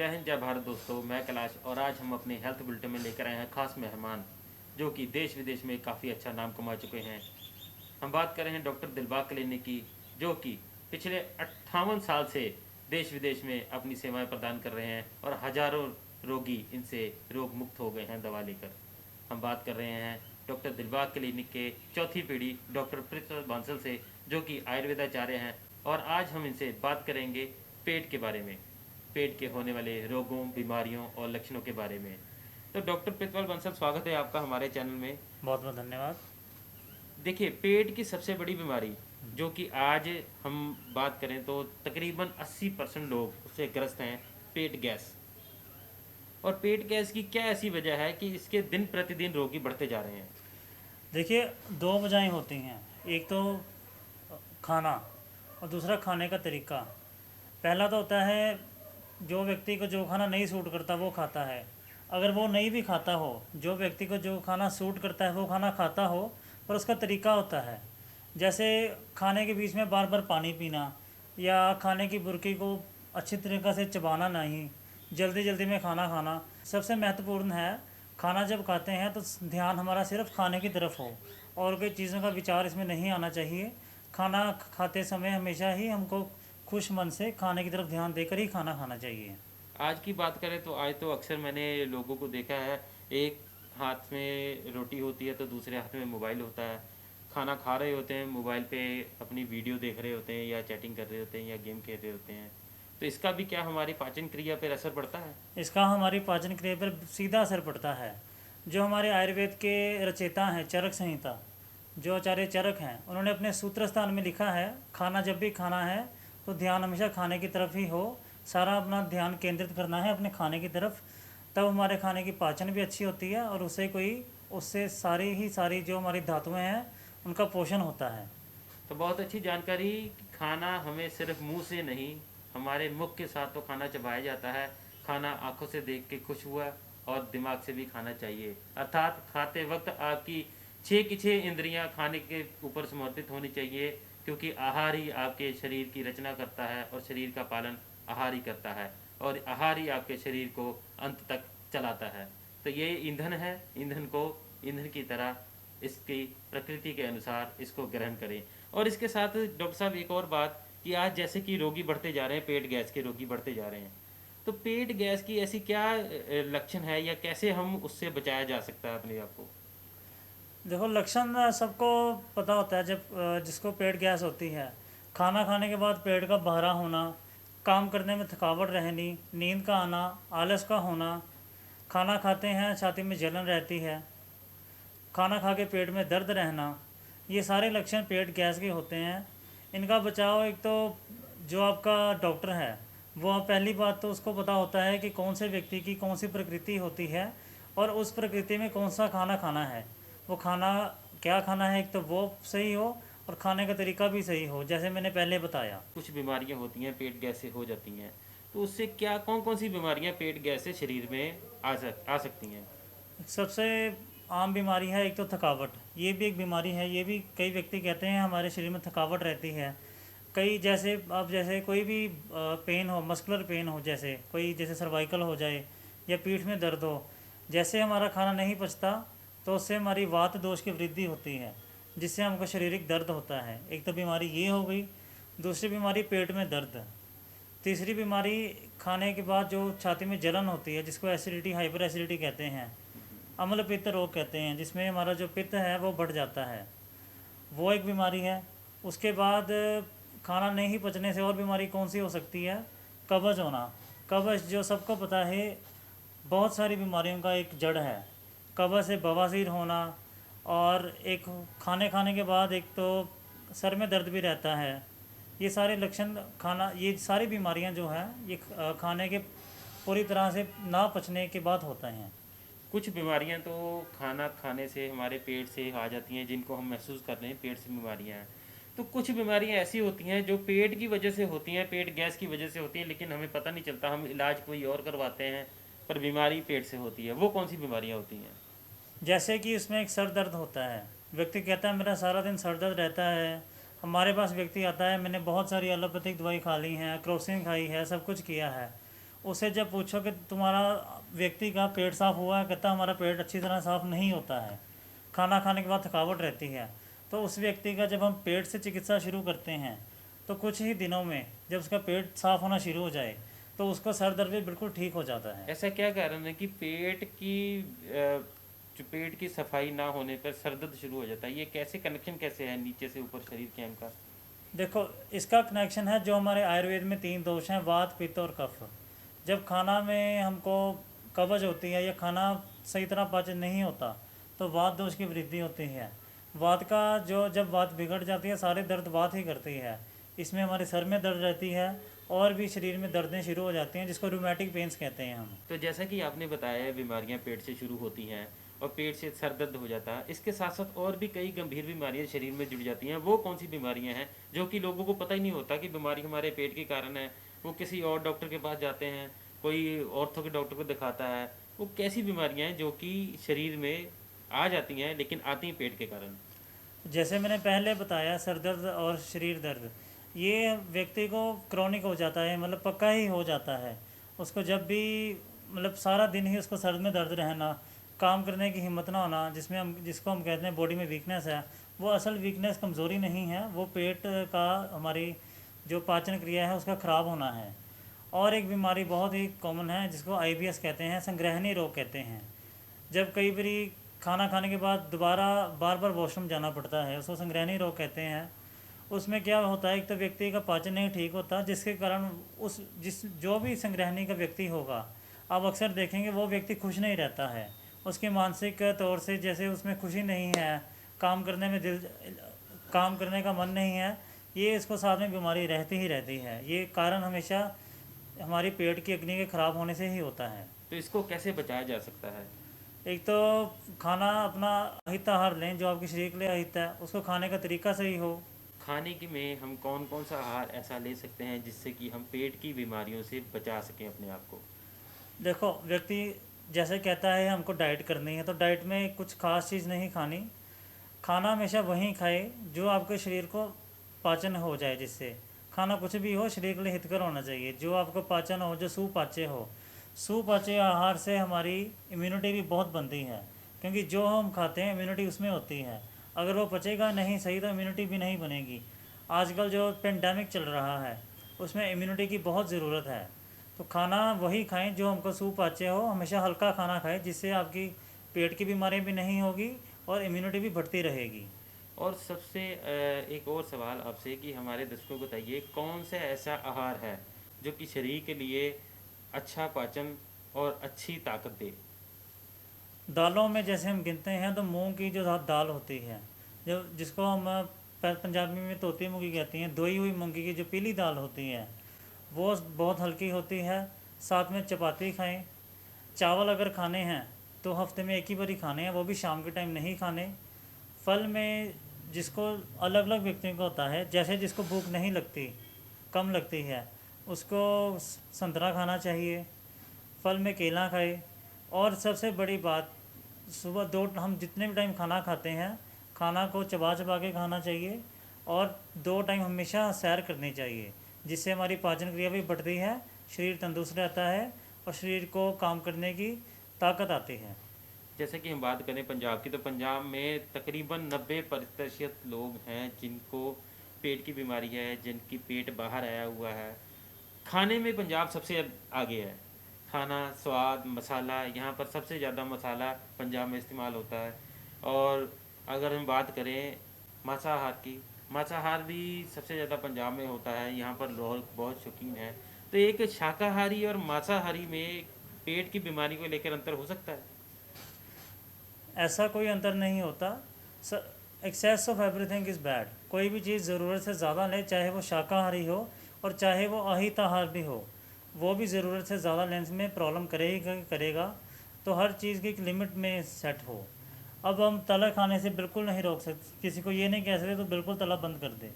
जय हिंद जय भारत दोस्तों, मैं कैलाश और आज हम अपने हेल्थ बुलेटिन में लेकर आए हैं खास मेहमान जो कि देश विदेश में काफ़ी अच्छा नाम कमा चुके हैं। हम बात कर रहे हैं डॉक्टर दिलबाग क्लिनिक की, जो कि पिछले 58 साल से देश विदेश में अपनी सेवाएं प्रदान कर रहे हैं और हजारों रोगी इनसे रोग मुक्त हो गए हैं दवा लेकर। हम बात कर रहे हैं डॉक्टर दिलबाग क्लिनिक के चौथी पीढ़ी डॉक्टर पृथ्वी बांसल से, जो कि आयुर्वेदाचार्य हैं। और आज हम इनसे बात करेंगे पेट के बारे में, पेट के होने वाले रोगों, बीमारियों और लक्षणों के बारे में। तो डॉक्टर प्रितपाल बंसल, स्वागत है आपका हमारे चैनल में। बहुत बहुत धन्यवाद। देखिए, पेट की सबसे बड़ी बीमारी जो कि आज हम बात करें तो तकरीबन 80% लोग उससे ग्रस्त हैं, पेट गैस। और पेट गैस की क्या ऐसी वजह है कि इसके दिन प्रतिदिन रोगी बढ़ते जा रहे हैं? देखिए, दो वजहें होती हैं। एक तो खाना और दूसरा खाने का तरीका। पहला तो होता है जो व्यक्ति को जो खाना नहीं सूट करता वो खाता है। अगर वो नहीं भी खाता हो, जो व्यक्ति को जो खाना सूट करता है वो खाना खाता हो, पर उसका तरीका होता है। जैसे खाने के बीच में बार बार पानी पीना, या खाने की बुर्की को अच्छी तरीक़े से चबाना नहीं, जल्दी जल्दी में खाना खाना। सबसे महत्वपूर्ण है, खाना जब खाते हैं तो ध्यान हमारा सिर्फ खाने की तरफ हो और कोई चीज़ों का विचार इसमें नहीं आना चाहिए। खाना खाते समय हमेशा ही हमको खुश मन से खाने की तरफ ध्यान देकर ही खाना खाना चाहिए। आज की बात करें तो आज तो अक्सर मैंने लोगों को देखा है, एक हाथ में रोटी होती है तो दूसरे हाथ में मोबाइल होता है। खाना खा रहे होते हैं, मोबाइल पे अपनी वीडियो देख रहे होते हैं या चैटिंग कर रहे होते हैं या गेम खेल रहे होते हैं। तो इसका भी क्या हमारी पाचन क्रिया पर असर पड़ता है? इसका हमारी पाचन क्रिया पर सीधा असर पड़ता है। जो हमारे आयुर्वेद के रचयिता हैं, चरक संहिता, जो आचार्य चरक हैं, उन्होंने अपने सूत्र स्थान में लिखा है, खाना जब भी खाना है तो ध्यान हमेशा खाने की तरफ ही हो। सारा अपना ध्यान केंद्रित करना है अपने खाने की तरफ, तब हमारे खाने की पाचन भी अच्छी होती है और उससे सारी जो हमारी धातुएं हैं उनका पोषण होता है। तो बहुत अच्छी जानकारी कि खाना हमें सिर्फ मुंह से नहीं, हमारे मुख के साथ तो खाना चबाया जाता है। खाना आंखों से देख के खुश हुआ और दिमाग से भी खाना चाहिए, अर्थात खाते वक्त आपकी 6 की 6 इंद्रियां खाने के ऊपर समर्पित होनी चाहिए, क्योंकि आहार ही आपके शरीर की रचना करता है और शरीर का पालन आहार ही करता है और आहार ही आपके शरीर को अंत तक चलाता है। तो ये ईंधन है, ईंधन को ईंधन की तरह इसकी प्रकृति के अनुसार इसको ग्रहण करें। और इसके साथ डॉक्टर साहब एक और बात, कि आज जैसे कि रोगी बढ़ते जा रहे हैं, पेट गैस के रोगी बढ़ते जा रहे हैं, तो पेट गैस की ऐसी क्या लक्षण है या कैसे हम उससे बचाया जा सकता है अपने आप को? देखो, लक्षण सबको पता होता है। जब जिसको पेट गैस होती है, खाना खाने के बाद पेट का बहरा होना, काम करने में थकावट रहनी, नींद का आना, आलस का होना, खाना खाते हैं छाती में जलन रहती है, खाना खा के पेट में दर्द रहना, ये सारे लक्षण पेट गैस के होते हैं। इनका बचाव, एक तो जो आपका डॉक्टर है वो पहली बात तो उसको पता होता है कि कौन से व्यक्ति की कौन सी प्रकृति होती है और उस प्रकृति में कौन सा खाना खाना है। वो खाना क्या खाना है, एक तो वो सही हो और खाने का तरीका भी सही हो, जैसे मैंने पहले बताया। कुछ बीमारियां होती हैं पेट गैस से हो जाती हैं, तो उससे क्या, कौन कौन सी बीमारियां पेट गैस से शरीर में आ सकती हैं? सबसे आम बीमारी है एक तो थकावट। ये भी एक बीमारी है। ये भी कई व्यक्ति कहते हैं हमारे शरीर में थकावट रहती है। कई जैसे अब जैसे कोई भी पेन हो, मस्कुलर पेन हो, जैसे कोई जैसे सर्वाइकल हो जाए या पीठ में दर्द हो, जैसे हमारा खाना नहीं पचता तो उससे हमारी वात दोष की वृद्धि होती है, जिससे हमको शारीरिक दर्द होता है। एक तो बीमारी ये हो गई। दूसरी बीमारी पेट में दर्द। तीसरी बीमारी खाने के बाद जो छाती में जलन होती है, जिसको एसिडिटी, हाइपर एसिडिटी कहते हैं, अम्ल पित्त रोग कहते हैं, जिसमें हमारा जो पित्त है वो बढ़ जाता है, वो एक बीमारी है। उसके बाद खाना नहीं पचने से और बीमारी कौन सी हो सकती है, कब्ज होना। कब्ज जो सबको पता है बहुत सारी बीमारियों का एक जड़ है। कब्ज से बवासीर होना, और एक खाने खाने के बाद एक तो सर में दर्द भी रहता है। ये सारे लक्षण खाना, ये सारी बीमारियां जो हैं ये खाने के पूरी तरह से ना पचने के बाद होते हैं। कुछ बीमारियां तो खाना खाने से हमारे पेट से आ जाती हैं, जिनको हम महसूस कर रहे हैं पेट से बीमारियां हैं। तो कुछ बीमारियां ऐसी होती हैं जो पेट की वजह से होती हैं, पेट गैस की वजह से होती हैं, लेकिन हमें पता नहीं चलता, हम इलाज कोई और करवाते हैं, पर बीमारी पेट से होती है। वो कौन सी बीमारियां होती हैं? जैसे कि इसमें एक सर दर्द होता है। व्यक्ति कहता है मेरा सारा दिन सर दर्द रहता है। हमारे पास व्यक्ति आता है, मैंने बहुत सारी एलोपैथिक दवाई खा ली हैं, क्रोसिन खाई है, सब कुछ किया है, उससे जब पूछो कि तुम्हारा व्यक्ति का पेट साफ़ हुआ है, कहता हमारा पेट अच्छी तरह साफ़ नहीं होता है, खाना खाने के बाद थकावट रहती है। तो उस व्यक्ति का जब हम पेट से चिकित्सा शुरू करते हैं तो कुछ ही दिनों में जब उसका पेट साफ़ होना शुरू हो जाए तो उसको सर दर्द भी बिल्कुल ठीक हो जाता है। ऐसा क्या कारण है कि जो पेट की सफाई ना होने पर सर दर्द शुरू हो जाता है? ये कैसे कनेक्शन कैसे है नीचे से ऊपर शरीर के अंग का? देखो, इसका कनेक्शन है जो हमारे आयुर्वेद में 3 दोष हैं, वात पित्त और कफ। जब खाना में हमको कब्ज होती है या खाना सही तरह पाचन नहीं होता तो वात दोष की वृद्धि होती है। वात का जो जब वात बिगड़ जाती है सारे दर्द वात ही करती है। इसमें हमारे सर में दर्द रहती है और भी शरीर में दर्दें शुरू हो जाती हैं जिसको रूमेटिक पेन्स कहते हैं हम। तो जैसा कि आपने बताया बीमारियां पेट से शुरू होती हैं और पेट से सर दर्द हो जाता है, इसके साथ साथ और भी कई गंभीर बीमारियां शरीर में जुड़ जाती हैं। वो कौन सी बीमारियां हैं जो कि लोगों को पता ही नहीं होता कि बीमारी हमारे पेट के कारण है? वो किसी और डॉक्टर के पास जाते हैं, कोई ऑर्थो के डॉक्टर को दिखाता है। वो कैसी बीमारियां हैं जो कि शरीर में आ जाती हैं लेकिन आती हैं पेट के कारण? जैसे मैंने पहले बताया, सर दर्द और शरीर दर्द ये व्यक्ति को क्रॉनिक हो जाता है, मतलब पक्का ही हो जाता है। उसको जब भी मतलब सारा दिन ही उसको सर में दर्द रहना, काम करने की हिम्मत ना होना, जिसको हम कहते हैं बॉडी में वीकनेस है, वो असल वीकनेस कमज़ोरी नहीं है, वो पेट का हमारी जो पाचन क्रिया है उसका ख़राब होना है। और एक बीमारी बहुत ही कॉमन है जिसको आईबीएस कहते हैं, संग्रहणी रोग कहते हैं। जब कई बारी खाना खाने के बाद दोबारा बार बार वॉशरूम जाना पड़ता है, उसको संग्रहणी रोग कहते हैं। उसमें क्या होता है, एक तो व्यक्ति का पाचन नहीं ठीक होता जिसके कारण उस जिस जो भी संग्रहणी का व्यक्ति होगा, आप अक्सर देखेंगे वो व्यक्ति खुश नहीं रहता है। उसके मानसिक तौर से जैसे उसमें खुशी नहीं है, काम करने का मन नहीं है, ये इसको साथ में बीमारी रहती ही रहती है। ये कारण हमेशा हमारी पेट की अग्नि के खराब होने से ही होता है। तो इसको कैसे बचाया जा सकता है? एक तो खाना अपना अहित आहार लें जो आपके शरीर के लिए अहित है, उसको खाने का तरीका सही हो। खाने की में हम कौन कौन सा आहार ऐसा ले सकते हैं जिससे कि हम पेट की बीमारियों से बचा सकें अपने आप को? देखो, व्यक्ति जैसे कहता है हमको डाइट करनी है तो डाइट में कुछ खास चीज़ नहीं खानी। खाना हमेशा वही खाए जो आपके शरीर को पाचन हो जाए, जिससे खाना कुछ भी हो शरीर के लिए हितकर होना चाहिए, जो आपको पाचन हो, जो सुपाच्य हो। सुपाच्य आहार से हमारी इम्यूनिटी भी बहुत बनती है, क्योंकि जो हम खाते हैं इम्यूनिटी उसमें होती है। अगर वो पचेगा नहीं सही तो इम्यूनिटी भी नहीं बनेगी। आजकल जो पेंडेमिक चल रहा है उसमें इम्यूनिटी की बहुत ज़रूरत है। तो खाना वही खाएं जो हमको सुपाच्य हो, हमेशा हल्का खाना खाएं जिससे आपकी पेट की बीमारियां भी नहीं होगी और इम्यूनिटी भी बढ़ती रहेगी। और सबसे एक और सवाल आपसे कि हमारे दर्शकों को बताइए कौन सा ऐसा आहार है जो कि शरीर के लिए अच्छा पाचन और अच्छी ताकत दे? दालों में जैसे हम गिनते हैं तो मूंग की जो दाल होती है, जो जिसको हम पंजाबी में तोती मूंगी कहती हैं, धोई हुई मूंगी की जो पीली दाल होती है वो बहुत हल्की होती है। साथ में चपाती खाएं। चावल अगर खाने हैं तो हफ्ते में एक ही बारी खाने हैं, वो भी शाम के टाइम नहीं खाने। फल में जिसको अलग अलग व्यक्तियों को होता है, जैसे जिसको भूख नहीं लगती, कम लगती है, उसको संतरा खाना चाहिए। फल में केला खाए। और सबसे बड़ी बात, सुबह दो हम जितने भी टाइम खाना खाते हैं खाना को चबा चबा के खाना चाहिए और 2 टाइम हमेशा सैर करनी चाहिए, जिससे हमारी पाचन क्रिया भी बढ़ती है, शरीर तंदुरुस्त रहता है और शरीर को काम करने की ताकत आती है। जैसे कि हम बात करें पंजाब की, तो पंजाब में तकरीबन 90% लोग हैं जिनको पेट की बीमारी है, जिनकी पेट बाहर आया हुआ है। खाने में पंजाब सबसे आगे है। खाना, स्वाद, मसाला, यहाँ पर सबसे ज़्यादा मसाला पंजाब में इस्तेमाल होता है। और अगर हम बात करें मांसाहार की, मांसाहार भी सबसे ज़्यादा पंजाब में होता है। यहाँ पर लोग बहुत शौकीन हैं। तो एक शाकाहारी और मांसाहारी में पेट की बीमारी को लेकर अंतर हो सकता है? ऐसा कोई अंतर नहीं होता। Excess of everything is bad. कोई भी चीज़ ज़रूरत से ज़्यादा ले, चाहे वो शाकाहारी हो और चाहे वो अहिताहार भी हो, वो भी ज़रूरत से ज़्यादा लेने में प्रॉब्लम करेगा। तो हर चीज़ की एक लिमिट में सेट हो। अब हम तला खाने से बिल्कुल नहीं रोक सकते, किसी को ये नहीं कह सकते तो बिल्कुल तला बंद कर दें।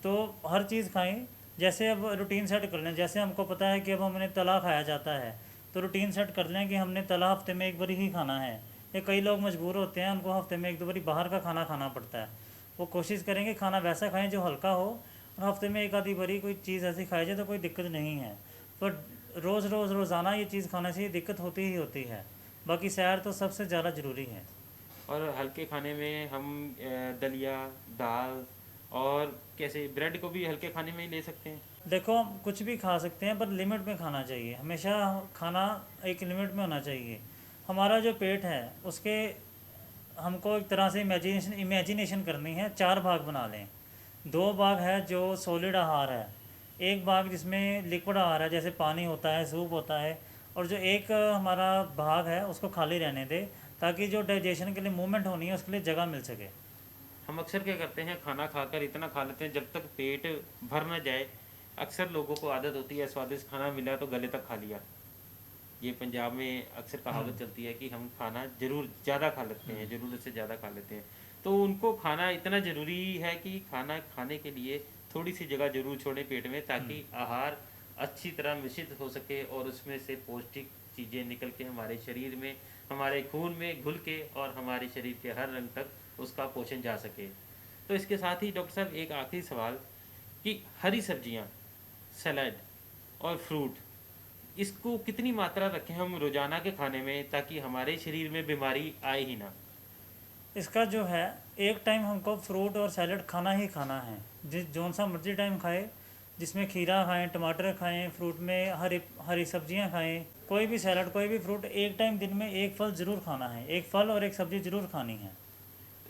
तो हर चीज़ खाएं। जैसे अब रूटीन सेट कर लें, जैसे हमको पता है कि अब हमने तला खाया जाता है तो रूटीन सेट कर लें कि हमने तला हफ्ते में एक बारी ही खाना है। या कई लोग मजबूर होते हैं, उनको हफ्ते में 1-2 बारी बाहर का खाना खाना पड़ता है। वो कोशिश करेंगे खाना वैसा खाएं जो हल्का हो और हफ्ते में एक आधी बारी कोई चीज़ ऐसी खाई जाए तो कोई दिक्कत नहीं है। पर रोज़ाना ये चीज़ खाने से दिक्कत होती ही होती है। बाकी सैर तो सबसे ज़्यादा ज़रूरी है। और हल्के खाने में हम दलिया, दाल और कैसे ब्रेड को भी हल्के खाने में ही ले सकते हैं। देखो, हम कुछ भी खा सकते हैं पर लिमिट में खाना चाहिए। हमेशा खाना एक लिमिट में होना चाहिए। हमारा जो पेट है उसके हमको एक तरह से इमेजिनेशन करनी है। 4 भाग बना लें। 2 भाग है जो सॉलिड आहार है, एक भाग जिसमें लिक्विड आहार है जैसे पानी होता है, सूप होता है, और जो एक हमारा भाग है उसको खाली रहने दे, ताकि जो डाइजेशन के लिए मूवमेंट होनी है उसके लिए जगह मिल सके। हम अक्सर क्या करते हैं, खाना खाकर इतना खा लेते हैं जब तक पेट भर ना जाए। अक्सर लोगों को आदत होती है, स्वादिष्ट खाना मिला तो गले तक खा लिया। ये पंजाब में अक्सर कहावत चलती है कि हम खाना ज़रूर ज़्यादा खा लेते हैं, ज़रूरत से ज़्यादा खा लेते हैं। तो उनको खाना इतना ज़रूरी है कि खाना खाने के लिए थोड़ी सी जगह ज़रूर छोड़ें पेट में, ताकि आहार अच्छी तरह मिश्रित हो सके और उसमें से पौष्टिक चीज़ें निकल के हमारे शरीर में, हमारे खून में घुल के और हमारे शरीर के हर रंग तक उसका पोषण जा सके। तो इसके साथ ही डॉक्टर साहब एक आखिरी सवाल कि हरी सब्जियां, सलाद और फ्रूट, इसको कितनी मात्रा रखें हम रोज़ाना के खाने में, ताकि हमारे शरीर में बीमारी आए ही ना। इसका जो है, एक टाइम हमको फ्रूट और सैलड खाना ही खाना है। जिस जौन सा मर्जी टाइम खाए, जिसमें खीरा खाएं, टमाटर खाएं, फ्रूट में हरी हरी सब्जियां खाएं, कोई भी सैलड, कोई भी फ्रूट, एक टाइम दिन में एक फल ज़रूर खाना है। एक फल और एक सब्ज़ी ज़रूर खानी है।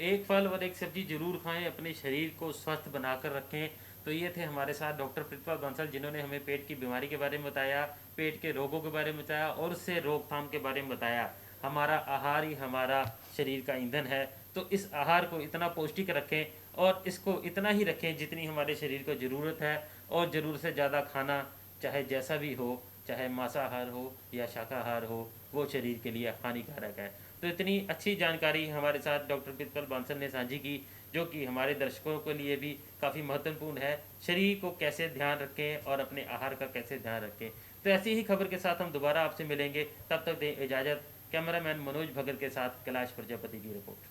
एक फल और एक सब्जी जरूर खाएं, अपने शरीर को स्वस्थ बनाकर रखें। तो ये थे हमारे साथ डॉक्टर प्रितपाल बंसल, जिन्होंने हमें पेट की बीमारी के बारे में बताया, पेट के रोगों के बारे में बताया और उससे रोकथाम के बारे में बताया। हमारा आहार ही हमारा शरीर का ईंधन है। तो इस आहार को इतना पौष्टिक रखें और इसको इतना ही रखें जितनी हमारे शरीर को ज़रूरत है, और ज़रूरत से ज़्यादा खाना, चाहे जैसा भी हो, चाहे मांसाहार हो या शाकाहार हो, वो शरीर के लिए हानिकारक है। तो इतनी अच्छी जानकारी हमारे साथ डॉक्टर प्रितपाल बांसल ने साझी की, जो कि हमारे दर्शकों के लिए भी काफ़ी महत्वपूर्ण है। शरीर को कैसे ध्यान रखें और अपने आहार का कैसे ध्यान रखें। तो ऐसी ही खबर के साथ हम दोबारा आपसे मिलेंगे, तब तक दें इजाज़त। कैमरामैन मनोज भगत के साथ कैलाश प्रजापति की रिपोर्ट।